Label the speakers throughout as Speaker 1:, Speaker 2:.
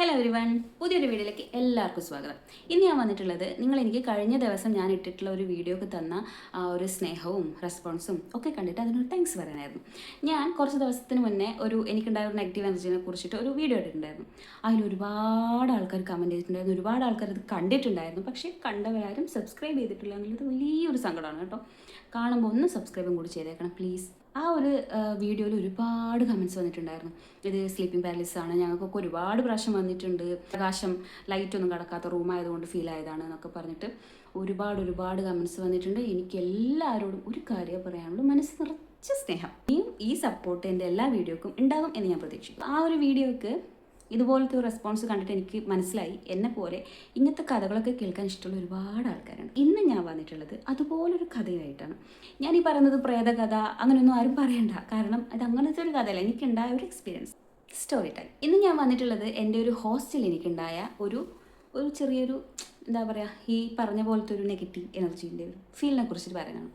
Speaker 1: Hello everyone, പുതിയൊരു വീഡിയോയിലേക്ക് എല്ലാവർക്കും സ്വാഗതം. ഇന്ന് ഞാൻ വന്നിട്ടുള്ളത് എനിക്ക് കഴിഞ്ഞ ദിവസം ഞാൻ ഇട്ടിട്ടുള്ള ഒരു വീഡിയോക്ക് തന്ന ആ ഒരു സ്നേഹവും റെസ്പോൺസും ഒക്കെ കണ്ടിട്ട് അതിനൊരു താങ്ക്സ് പറയാനായിരുന്നു. ഞാൻ കുറച്ച് ദിവസത്തിന് മുന്നേ എനിക്കുണ്ടായ ഒരു നെഗറ്റീവ് എനർജിനെ കുറിച്ചിട്ട് ഒരു വീഡിയോ ഇട്ടിട്ടുണ്ടായിരുന്നു. അതിൽ ഒരുപാട് ആൾക്കാർ കമൻറ്റ് ചെയ്തിട്ടുണ്ടായിരുന്നു, ഒരുപാട് ആൾക്കാർ അത് കണ്ടിട്ടുണ്ടായിരുന്നു. പക്ഷേ കണ്ടവരാരും സബ്സ്ക്രൈബ് ചെയ്തിട്ടില്ല എന്നുള്ളത് വലിയൊരു സങ്കടമാണ് കേട്ടോ. കാണുമ്പോൾ ഒന്ന് സബ്സ്ക്രൈബും കൂടി ചെയ്തേക്കണം പ്ലീസ്. ആ ഒരു വീഡിയോയിൽ ഒരുപാട് കമൻറ്റ്സ് വന്നിട്ടുണ്ടായിരുന്നു. ഇത് സ്ലീപ്പിംഗ് പാരലിസ് ആണ്, ഞങ്ങൾക്കൊക്കെ ഒരുപാട് പ്രാവശ്യം വന്നിട്ടുണ്ട്, പ്രകാശം ലൈറ്റൊന്നും കടക്കാത്ത റൂമായതുകൊണ്ട് ഫീൽ ആയതാണ് എന്നൊക്കെ പറഞ്ഞിട്ട് ഒരുപാട് കമൻറ്റ്സ് വന്നിട്ടുണ്ട്. എനിക്ക് എല്ലാവരോടും ഒരു കാര്യം പറയാനുള്ളൂ, മനസ്സ് നിറച്ച സ്നേഹം. ഈ സപ്പോർട്ട് എൻ്റെ എല്ലാ വീഡിയോക്കും ഉണ്ടാകും എന്ന് ഞാൻ പ്രതീക്ഷിക്കും. ആ ഒരു വീഡിയോക്ക് ഇതുപോലത്തെ ഒരു റെസ്പോൺസ് കണ്ടിട്ട് എനിക്ക് മനസ്സിലായി, എന്നെ പോലെ ഇങ്ങനത്തെ കഥകളൊക്കെ കേൾക്കാൻ ഇഷ്ടമുള്ള ഒരുപാട് ആൾക്കാരുണ്ട്. ഇന്ന് ഞാൻ വന്നിട്ടുള്ളത് അതുപോലൊരു കഥയായിട്ടാണ്. ഞാൻ ഈ പറയുന്നത് പ്രേതകഥ അങ്ങനെയൊന്നും ആരും പറയണ്ട, കാരണം അത് അങ്ങനത്തെ ഒരു കഥയല്ല, എനിക്കുണ്ടായ ഒരു എക്സ്പീരിയൻസ് സ്റ്റോറി ടൈം. ഇന്ന് ഞാൻ വന്നിട്ടുള്ളത് എൻ്റെ ഒരു ഹോസ്റ്റലിൽ എനിക്കുണ്ടായ ഒരു ചെറിയൊരു എന്താ പറയുക, ഈ പറഞ്ഞ പോലത്തെ ഒരു നെഗറ്റീവ് എനർജീൻ്റെ ഒരു ഫീലിനെ കുറിച്ചിട്ട് പറയാനാണ്.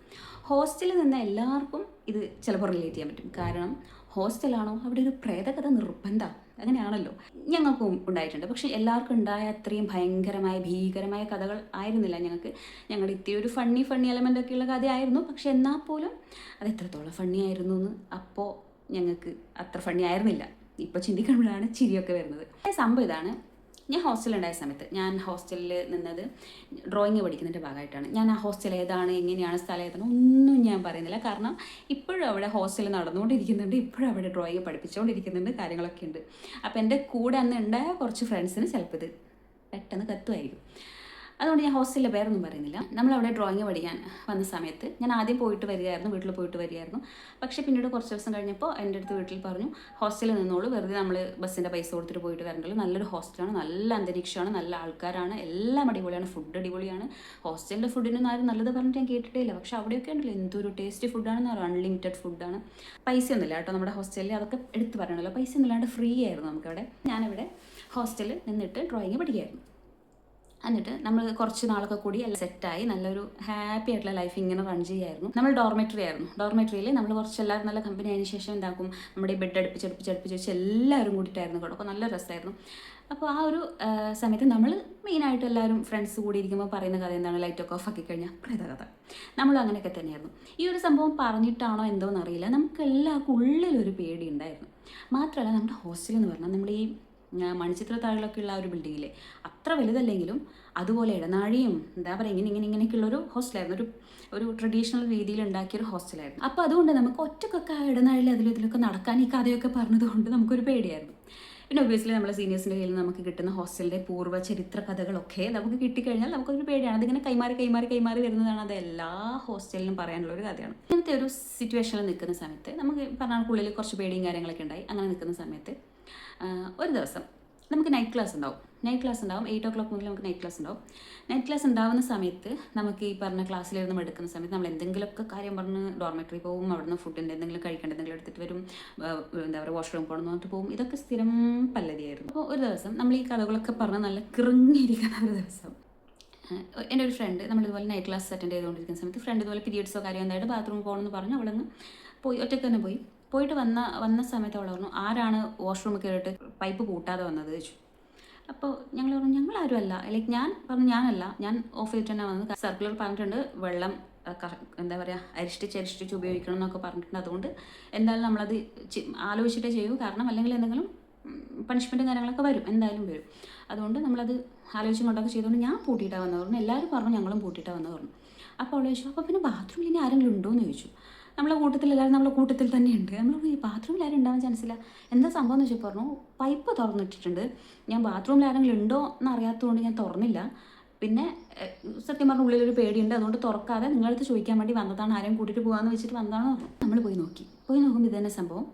Speaker 1: ഹോസ്റ്റലിൽ നിന്ന് എല്ലാവർക്കും ഇത് ചിലപ്പോൾ റിലേറ്റ് ചെയ്യാൻ പറ്റും, കാരണം ഹോസ്റ്റലാണോ അവിടെ ഒരു പ്രേതകഥ നിർബന്ധമാണ്, അങ്ങനെയാണല്ലോ. ഞങ്ങൾക്കും ഉണ്ടായിട്ടുണ്ട്, പക്ഷേ എല്ലാവർക്കും ഉണ്ടായ അത്രയും ഭീകരമായ കഥകൾ ആയിരുന്നില്ല ഞങ്ങൾക്ക്. ഞങ്ങളുടെ ഇത്തിരി ഒരു ഫണ്ണി എലമെൻ്റ് ഒക്കെയുള്ള കഥയായിരുന്നു, പക്ഷെ എന്നാൽ പോലും അത് എത്രത്തോളം ഫണ്ണി ആയിരുന്നു എന്ന് അപ്പോൾ ഞങ്ങൾക്ക് അത്ര ഫണ്ണി ആയിരുന്നില്ല. ഇപ്പോൾ ചിന്തിക്കുമ്പോഴാണ് ചിരിയൊക്കെ വരുന്നത്. സംഭവം ഇതാണ്, ഞാൻ ഹോസ്റ്റലുണ്ടായ സമയത്ത്, ഞാൻ ഹോസ്റ്റലിൽ നിന്നത് ഡ്രോയിങ് പഠിക്കുന്നതിൻ്റെ ഭാഗമായിട്ടാണ്. ഞാൻ ആ ഹോസ്റ്റൽ ഏതാണ്, എങ്ങനെയാണ്, സ്ഥലം ഏതാണ് ഒന്നും ഞാൻ പറയുന്നില്ല, കാരണം ഇപ്പോഴും അവിടെ ഹോസ്റ്റൽ നടന്നുകൊണ്ടിരിക്കുന്നുണ്ട്, ഇപ്പോഴും അവിടെ ഡ്രോയിങ് പഠിപ്പിച്ചുകൊണ്ടിരിക്കുന്നുണ്ട്, കാര്യങ്ങളൊക്കെ ഉണ്ട്. അപ്പോൾ എൻ്റെ കൂടെ അന്ന് ഉണ്ടായ കുറച്ച് ഫ്രണ്ട്സിന് ചിലപ്പോൾ ഇത് പെട്ടെന്ന് കത്തുമായിരിക്കും. അതുകൊണ്ട് ഞാൻ ഹോസ്റ്റലിലെ പേരൊന്നും പറയുന്നില്ല. നമ്മളവിടെ ഡ്രോയിങ് പഠിക്കാൻ വന്ന സമയത്ത് ഞാൻ ആദ്യം വീട്ടിൽ പോയിട്ട് വരികയായിരുന്നു. പക്ഷേ പിന്നീട് കുറച്ച് ദിവസം കഴിഞ്ഞപ്പോൾ എൻ്റെ അടുത്ത് വീട്ടിൽ പറഞ്ഞു, ഹോസ്റ്റലിൽ നിന്നോളൂ, വെറുതെ നമ്മൾ ബസ്സിൻ്റെ പൈസ കൊടുത്തിട്ട് പോയിട്ട് വരണ്ടല്ലോ, നല്ലൊരു ഹോസ്റ്റലാണ്, നല്ല അന്തരീക്ഷമാണ്, നല്ല ആൾക്കാരാണ്, എല്ലാം അടിപൊളിയാണ്, ഫുഡ് അടിപൊളിയാണ്. ഹോസ്റ്റലിൻ്റെ ഫുഡിനൊന്നും ആരും നല്ലത് പറഞ്ഞിട്ട് ഞാൻ കേട്ടിട്ടേ ഇല്ല, പക്ഷേ അവിടെയൊക്കെ ഉണ്ടല്ലോ എന്തൊരു ടേസ്റ്റി ഫുഡാണെന്ന് പറയുന്നത്, അൺലിമിറ്റഡ് ഫുഡാണ്. പൈസയൊന്നുമില്ല കേട്ടോ നമ്മുടെ ഹോസ്റ്റലിൽ, അതൊക്കെ എടുത്ത് പറയണമല്ലോ, പൈസയൊന്നും ഇല്ലാണ്ട് ഫ്രീ ആയിരുന്നു നമുക്കവിടെ. ഞാനവിടെ ഹോസ്റ്റലിൽ നിന്നിട്ട് ഡ്രോയിങ് പഠിക്കുകയായിരുന്നു. എന്നിട്ട് നമ്മൾ കുറച്ച് നാളൊക്കെ കൂടി എല്ലാം സെറ്റായി നല്ലൊരു ഹാപ്പി ആയിട്ടുള്ള ലൈഫ് ഇങ്ങനെ റൺ ചെയ്യായിരുന്നു. നമ്മൾ ഡോർമെറ്ററി ആയിരുന്നു. ഡോർമെറ്ററിയിൽ നമ്മൾ കുറച്ച് എല്ലാവരും നല്ല കമ്പനി ആയതിനു ശേഷം എന്താക്കും, നമ്മുടെ ഈ ബെഡ് അടുപ്പിച്ച് വെച്ച് എല്ലാവരും കൂടിയിട്ടായിരുന്നു കേട്ടോ. അപ്പോൾ നല്ല രസമായിരുന്നു. അപ്പോൾ ആ ഒരു സമയത്ത് നമ്മൾ മെയിനായിട്ട് എല്ലാവരും ഫ്രണ്ട്സ് കൂടി ഇരിക്കുമ്പോൾ പറയുന്ന കഥ എന്താണ്, ലൈറ്റൊക്കെ ഓഫ് ആക്കി കഴിഞ്ഞാൽ പ്രേതകഥ. നമ്മളും അങ്ങനെയൊക്കെ തന്നെയായിരുന്നു. ഈ ഒരു സംഭവം പറഞ്ഞിട്ടാണോ എന്തോന്നറിയില്ല, നമുക്ക് എല്ലാവർക്കും ഉള്ളിലൊരു പേടി ഉണ്ടായിരുന്നു. മാത്രമല്ല നമ്മുടെ ഹോസ്റ്റൽ എന്ന് പറഞ്ഞാൽ നമ്മുടെ ഈ മണിച്ചിത്ര താഴിലൊക്കെ ഉള്ള ഒരു ബിൽഡിങ്ങിലെ അത്ര വലുതല്ലെങ്കിലും അതുപോലെ ഇടനാഴിയും എന്താ പറയുക ഇങ്ങനെയൊക്കെയുള്ളൊരു ഹോസ്റ്റലായിരുന്നു, ഒരു ട്രഡീഷണൽ രീതിയിൽ ഉണ്ടാക്കിയൊരു ഹോസ്റ്റലായിരുന്നു. അപ്പോൾ അതുകൊണ്ട് നമുക്ക് ഒറ്റക്കൊക്കെ ആ ഇടനാഴിയിൽ ഇതിലൊക്കെ നടക്കാൻ ഈ കഥയൊക്കെ പറഞ്ഞതുകൊണ്ട് നമുക്കൊരു പേടിയായിരുന്നു. പിന്നെ ഒബ്വിയസ്ലി നമ്മളെ സീനിയേഴ്സിൻ്റെ കയ്യിൽ നമുക്ക് കിട്ടുന്ന ഹോസ്റ്റലിൻ്റെ പൂർവ്വ ചരിത്ര കഥകളൊക്കെ നമുക്ക് കിട്ടിക്കഴിഞ്ഞാൽ നമുക്കൊരു പേടിയാണ്. അതിങ്ങനെ കൈമാറി വരുന്നതാണ്. അത് എല്ലാ ഹോസ്റ്റലിനും പറയാനുള്ള ഒരു കഥയാണ്. ഇങ്ങനത്തെ ഒരു സിറ്റുവേഷനിൽ നിൽക്കുന്ന സമയത്ത് നമുക്ക് പറഞ്ഞാൽക്കുള്ളിൽ കുറച്ച് പേടിയും കാര്യങ്ങളൊക്കെ ഉണ്ടായി. അങ്ങനെ നിൽക്കുന്ന സമയത്ത് ഒരു ദിവസം നമുക്ക് നൈറ്റ് ക്ലാസ് ഉണ്ടാവും. 8 o'clock മുതൽ നമുക്ക് നൈറ്റ് ക്ലാസ് ഉണ്ടാവും. നൈറ്റ് ക്ലാസ് ഉണ്ടാവുന്ന സമയത്ത് നമുക്ക് ഈ പറഞ്ഞ ക്ലാസ്സിലിരുന്ന് എടുക്കുന്ന സമയത്ത് നമ്മൾ എന്തെങ്കിലുമൊക്കെ കാര്യം പറഞ്ഞ് ഡോർമെറ്ററി പോകും, അവിടുന്ന് ഫുഡിൻ്റെ എന്തെങ്കിലും കഴിക്കേണ്ട എന്തെങ്കിലും എടുത്തിട്ട് വരും, എന്താ പറയുക വാഷ്റൂം പോകണം എന്ന് പറഞ്ഞിട്ട് പോകും. ഇതൊക്കെ സ്ഥിരം പല്ലതിയായിരുന്നു. അപ്പോൾ ഒരു ദിവസം നമ്മൾ ഈ കഥകളൊക്കെ പറഞ്ഞ് നല്ല കിറങ്ങിയിരിക്കുന്ന ഒരു ദിവസം എൻ്റെ ഒരു ഫ്രണ്ട്, നമ്മളിതുപോലെ നൈറ്റ് ക്ലാസ് അറ്റൻഡ് ചെയ്തുകൊണ്ടിരിക്കുന്ന സമയത്ത് ഫ്രണ്ട് ഇതുപോലെ പീരിയഡ്സോ കാര്യം എന്തായിട്ട് ബാത്റൂമിൽ പോകണമെന്ന് പറഞ്ഞു അവളങ്ങ് പോയി, ഒറ്റയ്ക്ക് തന്നെ പോയിട്ട് വന്ന സമയത്ത് അവൾ പറഞ്ഞു, ആരാണ് വാഷ്റൂമിൽ കയറിയിട്ട് പൈപ്പ് പൂട്ടാതെ വന്നത് ചോദിച്ചു. അപ്പോൾ ഞങ്ങൾ പറഞ്ഞു ഞങ്ങളാരും അല്ല, ലൈക്ക് ഞാൻ പറഞ്ഞു ഞാൻ ഓഫ് ചെയ്തിട്ട് തന്നെ വന്നത്, സർക്കുലർ പറഞ്ഞിട്ടുണ്ട് വെള്ളം എന്താ പറയുക അരിഷ്ടിച്ച് ഉപയോഗിക്കണം എന്നൊക്കെ പറഞ്ഞിട്ടുണ്ട്, അതുകൊണ്ട് എന്തായാലും നമ്മളത് ആലോചിച്ചിട്ടേ ചെയ്യൂ, കാരണം അല്ലെങ്കിൽ എന്തെങ്കിലും പണിഷ്മെൻറ്റും കാര്യങ്ങളൊക്കെ എന്തായാലും വരും, അതുകൊണ്ട് നമ്മളത് ആലോചിച്ചും കൊണ്ടൊക്കെ ചെയ്തുകൊണ്ട് ഞാൻ പൂട്ടിയിട്ടാണ് വന്നത് പറഞ്ഞു. എല്ലാവരും പറഞ്ഞു ഞങ്ങളും പൂട്ടിയിട്ടാണ് വന്നത് പറഞ്ഞു. അപ്പോൾ അവൾ ചോദിച്ചു, അപ്പോൾ പിന്നെ ബാത്റൂമിൽ ഇനി ആരെങ്കിലും ഉണ്ടോ എന്ന് ചോദിച്ചു. നമ്മളെ കൂട്ടത്തിൽ തന്നെയുണ്ട്. നമ്മൾ ഈ ബാത്റൂമിൽ ആരും ഉണ്ടാവാൻ ചാൻസില്ല, എന്താ സംഭവം എന്ന് വെച്ചാൽ പറഞ്ഞു, പൈപ്പ് തുറന്നിട്ടിട്ടുണ്ട്, ഞാൻ ബാത്റൂമിൽ ആരെങ്കിലും ഉണ്ടോ എന്ന് അറിയാത്തതുകൊണ്ട് ഞാൻ തുറന്നില്ല, പിന്നെ സത്യം പറഞ്ഞ ഉള്ളിലൊരു പേടിയുണ്ട്, അതുകൊണ്ട് തുറക്കാതെ നിങ്ങളടുത്ത് ചോദിക്കാൻ വേണ്ടി വന്നതാണ്, ആരെയും കൂട്ടിയിട്ട് പോകാമെന്ന് വെച്ചിട്ട് വന്നതാണെന്ന് പറഞ്ഞു. നമ്മൾ പോയി നോക്കുമ്പോൾ ഇതന്നെ സംഭവം,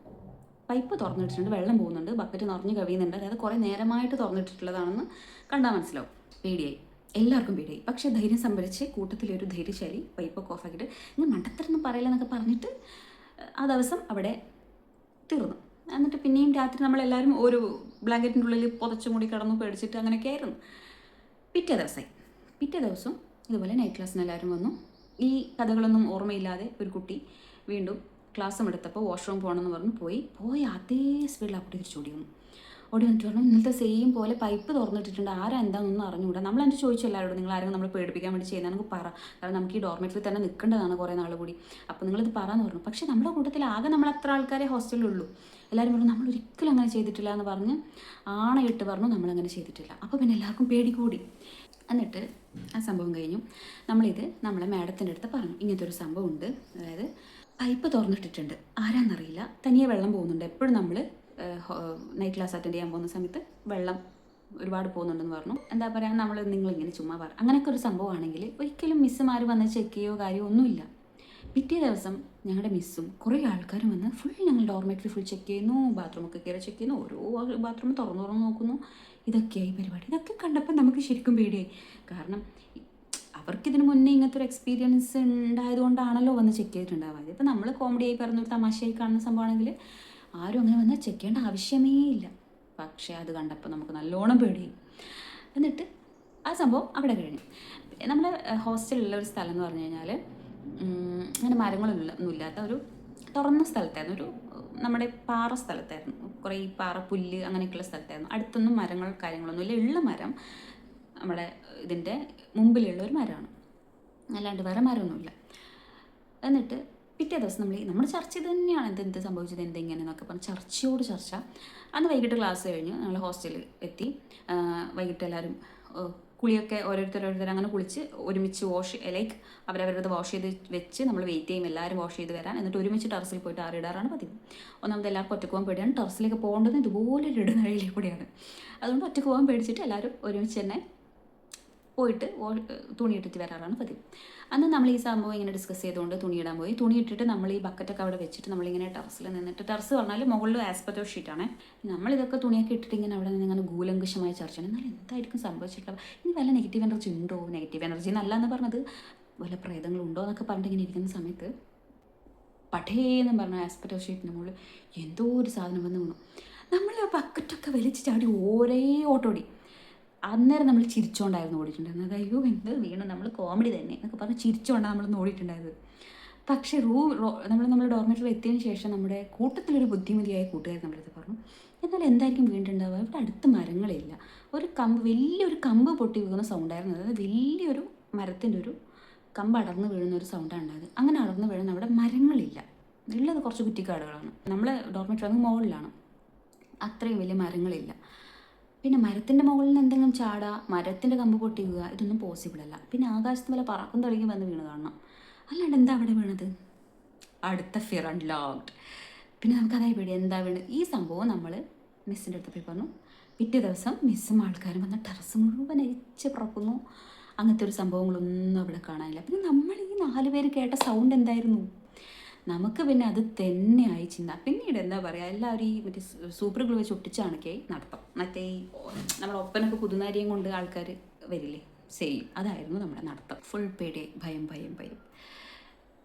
Speaker 1: പൈപ്പ് തുറന്നിട്ടിട്ടുണ്ട്, വെള്ളം പോകുന്നുണ്ട്, ബക്കറ്റ് നിറഞ്ഞ് കവിയുന്നുണ്ട്, അതായത് കുറേ നേരമായിട്ട് തുറന്നിട്ടിട്ടുള്ളതാണെന്ന് കണ്ടാൽ മനസ്സിലാവും. പേടിയായി, എല്ലാവർക്കും പേടിയായി. പക്ഷേ ധൈര്യം സംഭരിച്ച് കൂട്ടത്തിലൊരു ധൈര്യശാലി പൈപ്പൊക്കെ ഓഫാക്കിയിട്ട് ഞാൻ മണ്ടത്തരൊന്നും പറയില്ല എന്നൊക്കെ പറഞ്ഞിട്ട് ആ ദിവസം അവിടെ തീർന്നു. എന്നിട്ട് പിന്നെയും രാത്രി നമ്മളെല്ലാവരും ഒരു ബ്ലാങ്കറ്റിൻ്റെ ഉള്ളിൽ പുതച്ചും കൂടി കിടന്നു പേടിച്ചിട്ട് അങ്ങനെയൊക്കെ ആയിരുന്നു. പിറ്റേ ദിവസം ഇതുപോലെ നൈറ്റ് ക്ലാസ്സിന് എല്ലാവരും വന്നു. ഈ കഥകളൊന്നും ഓർമ്മയില്ലാതെ ഒരു കുട്ടി വീണ്ടും ക്ലാസ്സും എടുത്തപ്പോൾ വാഷ്റൂം പോകണമെന്ന് പറഞ്ഞു പോയി അതേ സ്പീഡിൽ ആ കുട്ടി തിരിച്ചോടി വന്നു. ഓടി വന്നിട്ട് പറഞ്ഞു ഇന്നത്തെ സെയിം പോലെ പൈപ്പ് തുറന്നിട്ടിട്ടുണ്ട്, ആരാ എന്താണെന്നൊന്നും അറിഞ്ഞുകൂടാ. നമ്മൾ എന്നിട്ട് ചോദിച്ചു എല്ലാവരോടും, നിങ്ങൾ ആരെങ്കിലും നമ്മൾ പേടിപ്പിക്കാൻ വേണ്ടി ചെയ്യുന്നതെന്ന് പറ, കാരണം നമുക്ക് ഈ ഡോർമെറ്ററിൽ തന്നെ നിൽക്കേണ്ടതാണ് കുറേ നാൾ കൂടി, അപ്പോൾ നിങ്ങളിത് പറയാമെന്ന് പറഞ്ഞു. പക്ഷേ നമ്മുടെ കൂട്ടത്തിൽ ആകെ നമ്മൾ അത്ര ആൾക്കാരെ ഹോസ്റ്റലിലുള്ളൂ. എല്ലാവരും പറഞ്ഞു നമ്മൾ ഒരിക്കലും അങ്ങനെ ചെയ്തിട്ടില്ല എന്ന് പറഞ്ഞ് ആണയിട്ട് പറഞ്ഞു നമ്മളങ്ങനെ ചെയ്തിട്ടില്ല. അപ്പോൾ പിന്നെ എല്ലാവർക്കും പേടി കൂടി. എന്നിട്ട് ആ സംഭവം കഴിഞ്ഞു. നമ്മളിത് നമ്മളെ മാഡത്തിൻ്റെ അടുത്ത് പറഞ്ഞു, ഇങ്ങനത്തെ ഒരു സംഭവം ഉണ്ട്, അതായത് പൈപ്പ് തുറന്നിട്ടിട്ടുണ്ട്, ആരാന്നറിയില്ല, തനിയെ വെള്ളം പോകുന്നുണ്ട്, എപ്പോഴും നമ്മൾ നൈറ്റ് ക്ലാസ് അറ്റൻഡ് ചെയ്യാൻ പോകുന്ന സമയത്ത് വെള്ളം ഒരുപാട് പോകുന്നുണ്ടെന്ന് പറഞ്ഞു. എന്താ പറയുക, നിങ്ങളിങ്ങനെ ചുമ്മാ പറ, അങ്ങനെയൊക്കെ ഒരു സംഭവമാണെങ്കിൽ ഒരിക്കലും മിസ്സുമാർ വന്ന് ചെക്ക് ചെയ്യുകയോ കാര്യമോ ഒന്നുമില്ല. പിറ്റേ ദിവസം ഞങ്ങളുടെ മിസ്സും കുറേ ആൾക്കാരും വന്ന് ഫുൾ ഞങ്ങൾ ഡോർമെറ്ററി ഫുൾ ചെക്ക് ചെയ്യുന്നു, ബാത്റൂമൊക്കെ കയറി ചെക്ക് ചെയ്യുന്നു, ഓരോ ബാത്റൂം തുറന്നു നോക്കുന്നു. ഇതൊക്കെയായി പരിപാടി. ഇതൊക്കെ കണ്ടപ്പോൾ നമുക്ക് ശരിക്കും പേടിയായി. കാരണം അവർക്കിതിന് മുന്നേ ഇങ്ങനത്തെ ഒരു എക്സ്പീരിയൻസ് ഉണ്ടായതുകൊണ്ടാണല്ലോ വന്ന് ചെക്ക് ചെയ്തിട്ടുണ്ടാവുക. ഇതിപ്പോൾ നമ്മൾ കോമഡിയായി പറഞ്ഞൊരു തമാശയായി കാണുന്ന സംഭവമാണെങ്കിൽ ആരും അങ്ങനെ വന്ന് ചെക്ക് ചെയ്യേണ്ട ആവശ്യമേ ഇല്ല. പക്ഷേ അത് കണ്ടപ്പോൾ നമുക്ക് നല്ലോണം പേടിയായി. എന്നിട്ട് ആ സംഭവം അവിടെ കഴിഞ്ഞു. നമ്മുടെ ഹോസ്റ്റലിലുള്ള ഒരു സ്ഥലം എന്ന് പറഞ്ഞു കഴിഞ്ഞാൽ അങ്ങനെ മരങ്ങളൊന്നും ഇല്ലാത്ത ഒരു തുറന്ന സ്ഥലത്തായിരുന്നു, ഒരു നമ്മുടെ പാറ സ്ഥലത്തായിരുന്നു, കുറേ ഈ പാറ പുല്ല് അങ്ങനെയൊക്കെയുള്ള സ്ഥലത്തായിരുന്നു. അടുത്തൊന്നും മരങ്ങൾ കാര്യങ്ങളൊന്നും ഇല്ല. ഉള്ള മരം നമ്മുടെ ഇതിൻ്റെ മുമ്പിലുള്ള ഒരു മരമാണ്, അല്ലാണ്ട് വേറെ മരമൊന്നുമില്ല. എന്നിട്ട് പിറ്റേ ദിവസം നമ്മൾ ചർച്ച ചെയ്ത് തന്നെയാണ് എന്ത് സംഭവിച്ചത് എന്തെങ്ങനെയെന്നൊക്കെ പറഞ്ഞ് ചർച്ചയോട് ചർച്ച. അന്ന് വൈകിട്ട് ക്ലാസ് കഴിഞ്ഞ് ഞങ്ങൾ ഹോസ്റ്റലിൽ എത്തി. വൈകിട്ട് എല്ലാവരും കുളിയൊക്കെ ഓരോരുത്തർ അങ്ങനെ കുളിച്ച് ഒരുമിച്ച് ലൈക്ക് അവരവരത് വാഷ് ചെയ്ത് വെച്ച് നമ്മൾ വെയിറ്റ് ചെയ്യും എല്ലാവരും വാഷ് ചെയ്ത് വരാൻ. എന്നിട്ട് ഒരുമിച്ച് ടെറസിൽ പോയിട്ട് ആറിടാറാണ് പതിവ്. ഒന്നാമത് എല്ലാവർക്കും ഒറ്റക്ക് പോകാൻ പേടിയാണ്, ടെറസിലേക്ക് പോകേണ്ടത് ഇതുപോലെ ഇടുന്നഴിയിലേക്ക് കൂടിയാണ്. അതുകൊണ്ട് ഒറ്റക്ക് പോകാൻ പേടിച്ചിട്ട് എല്ലാവരും ഒരുമിച്ച് തന്നെ പോയിട്ട് തുണിയിട്ടിട്ട് വരാറാണ് പതിവ്. അന്ന് നമ്മൾ ഈ സംഭവം ഇങ്ങനെ ഡിസ്കസ് ചെയ്തുകൊണ്ട് തുണിയിടാൻ പോയി. തുണിയിട്ടിട്ട് നമ്മൾ ഈ ബക്കറ്റൊക്കെ അവിടെ വെച്ചിട്ട് നമ്മളിങ്ങനെ ടെറസിൽ നിന്നിട്ട്, ടെറസ് പറഞ്ഞാൽ മുകളിൽ ആസ്പെറ്റോ ഷീറ്റാണ്, നമ്മളിതൊക്കെ തുണിയൊക്കെ ഇട്ടിട്ട് ഇങ്ങനെ അവിടെ നിന്ന് ഇങ്ങനെ കൂലങ്കഷമായി ചർച്ച ചെയ്യണം. എന്നാൽ എന്തായിരിക്കും സംഭവിച്ചിട്ടുള്ളത്, ഇനി വല്ല നെഗറ്റീവ് എനർജി ഉണ്ടോ, നെഗറ്റീവ് എനർജി എന്നല്ല എന്ന് പറഞ്ഞത്, വല്ല പ്രേതങ്ങളുണ്ടോ എന്നൊക്കെ പറഞ്ഞിട്ട് ഇങ്ങനെ ഇരിക്കുന്ന സമയത്ത് പഠേന്നും പറഞ്ഞ ആസ്പെറ്റോ ഷീറ്റിൻ്റെ മുകളിൽ എന്തോ ഒരു സാധനം വന്ന് വീണു. നമ്മൾ ആ ബക്കറ്റൊക്കെ വലിച്ച് ചാടി ഓരേ ഓട്ടോടി. അന്നേരം നമ്മൾ ചിരിച്ചുകൊണ്ടായിരുന്നു ഓടിയിട്ടുണ്ടായിരുന്നത്. അയ്യോ എന്ത് വീണു, നമ്മൾ കോമഡി തന്നെ എന്നൊക്കെ പറഞ്ഞ് ചിരിച്ചുകൊണ്ടാണ് നമ്മൾ ഓടിയിട്ടുണ്ടായത്. പക്ഷേ നമ്മൾ ഡോർമെറ്ററിൽ എത്തിയതിന് ശേഷം നമ്മുടെ കൂട്ടത്തിലൊരു ബുദ്ധിമതിയായ കൂട്ടുകാർ നമ്മളടുത്ത് പറഞ്ഞു, എന്നാൽ എന്തായിരിക്കും വീണ്ടുണ്ടാവുക, ഇവിടെ അടുത്ത് മരങ്ങളില്ല, ഒരു വലിയൊരു കമ്പ് പൊട്ടി വീഴുന്ന സൗണ്ടായിരുന്നു. അതായത് വലിയൊരു മരത്തിൻ്റെ ഒരു കമ്പ് അടർന്ന് വീഴുന്ന ഒരു സൗണ്ടാണ് ഉണ്ടായത്. അങ്ങനെ അടർന്ന് വീഴുന്ന അവിടെ മരങ്ങളില്ല, ഉള്ളത് കുറച്ച് കുറ്റിക്കാടുകളാണ്. നമ്മൾ ഡോർമെറ്ററി വന്ന് മുകളിലാണ്, അത്രയും വലിയ മരങ്ങളില്ല. പിന്നെ മരത്തിൻ്റെ മുകളിൽ നിന്ന് എന്തെങ്കിലും ചാടുക, മരത്തിൻ്റെ കമ്പ് പൊട്ടി വീഴുക, ഇതൊന്നും പോസിബിൾ അല്ല. പിന്നെ ആകാശത്ത് വല്ല പറക്കും തുടങ്ങി വന്ന് വീണ് കാണണം, അല്ലാണ്ട് എന്താ അവിടെ വീണത്, അടുത്ത ഫിയർ അൺലോക്ഡ്. പിന്നെ നമുക്കതായി പേടി, എന്താ വീണ്. ഈ സംഭവം നമ്മൾ മിസ്സിൻ്റെ അടുത്ത് പോയി പറഞ്ഞു. പിറ്റേ ദിവസം മിസ്സും ആൾക്കാരും വന്ന് ടെറസ് മുഴുവൻ അരിച്ച് പറക്കുന്നു. അങ്ങനത്തെ ഒരു സംഭവങ്ങളൊന്നും അവിടെ കാണാനില്ല. പിന്നെ നമ്മൾ ഈ 4 പേര് കേട്ട സൗണ്ട് എന്തായിരുന്നു, നമുക്ക് പിന്നെ അത് തന്നെയായി ചിന്ത. പിന്നീട് എന്താ പറയുക, എല്ലാവരും ഈ മറ്റേ സൂപ്പർ ഗ്ലൂ വെച്ച് ഒട്ടിച്ചാണൊക്കെ നടത്തം. മറ്റേ ഈ നമ്മുടെ ഒപ്പനൊക്കെ പുതുനാരിയും കൊണ്ട് ആൾക്കാർ വരില്ലേ, സെയിം അതായിരുന്നു നമ്മുടെ നടത്തം. ഫുൾ പേടി, ഭയം.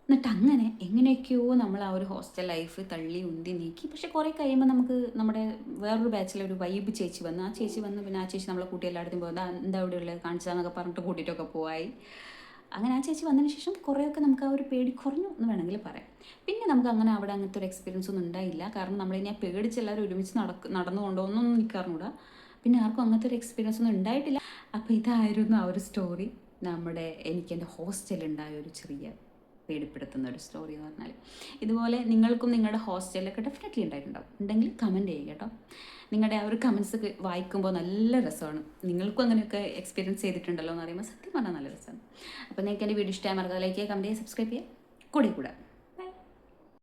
Speaker 1: എന്നിട്ട് അങ്ങനെ എങ്ങനെയൊക്കെയോ നമ്മൾ ആ ഒരു ഹോസ്റ്റൽ ലൈഫ് തള്ളി ഉന്തി നീക്കി. പക്ഷെ കുറേ കഴിയുമ്പോൾ നമുക്ക് നമ്മുടെ വേറൊരു ബാച്ചിലൊരു വൈബ് ചേച്ചി വന്നു. ആ ചേച്ചി വന്ന് പിന്നെ ആ ചേച്ചി നമ്മളെ കൂട്ടി എല്ലായിടത്തും പോകുന്നത് എന്താ ഇവിടെ ഉള്ളത് കാണിച്ചതാന്നൊക്കെ പറഞ്ഞിട്ട് കൂട്ടിയിട്ടൊക്കെ പോയി. അങ്ങനെ ആ ചേച്ചി വന്നതിന് ശേഷം കുറേയൊക്കെ നമുക്ക് ആ ഒരു പേടി കുറഞ്ഞു എന്ന് വേണമെങ്കിൽ പറയാം. പിന്നെ നമുക്ക് അങ്ങനെ അവിടെ അങ്ങനത്തെ ഒരു എക്സ്പീരിയൻസ് ഒന്നും ഉണ്ടായില്ല. കാരണം നമ്മളിനി ആ പേടിച്ച് എല്ലാവരും ഒരുമിച്ച് നടന്നു കൊണ്ടുപോകുന്നൊന്നും എനിക്കറിഞ്ഞൂടാ. പിന്നെ ആർക്കും അങ്ങനത്തെ ഒരു എക്സ്പീരിയൻസ് ഒന്നും ഉണ്ടായിട്ടില്ല. അപ്പോൾ ഇതായിരുന്നു ആ ഒരു സ്റ്റോറി, എനിക്ക് ഹോസ്റ്റലുണ്ടായ ഒരു ചെറിയ പേടിപ്പെടുത്തുന്ന ഒരു സ്റ്റോറി എന്ന് പറഞ്ഞാൽ. ഇതുപോലെ നിങ്ങൾക്കും നിങ്ങളുടെ ഹോസ്റ്റലിലൊക്കെ ഡെഫിനറ്റ്ലി ഉണ്ടെങ്കിൽ കമൻറ്റ് ചെയ്യുക കേട്ടോ. നിങ്ങളുടെ ആ ഒരു കമൻസ് വായിക്കുമ്പോൾ നല്ല രസമാണ്. നിങ്ങൾക്കും അങ്ങനെയൊക്കെ എക്സ്പീരിയൻസ് ചെയ്തിട്ടുണ്ടല്ലോ എന്ന് പറയുമ്പോൾ സത്യം പറഞ്ഞാൽ നല്ല രസമാണ്. അപ്പോൾ നിങ്ങൾക്ക് എൻ്റെ വീഡിയോ ഇഷ്ടമായി മറക്കാതെ ലൈക്ക് ചെയ്യുക, കമൻറ്റ് ചെയ്യുക, സബ്സ്ക്രൈബ് ചെയ്യുക കൂടെ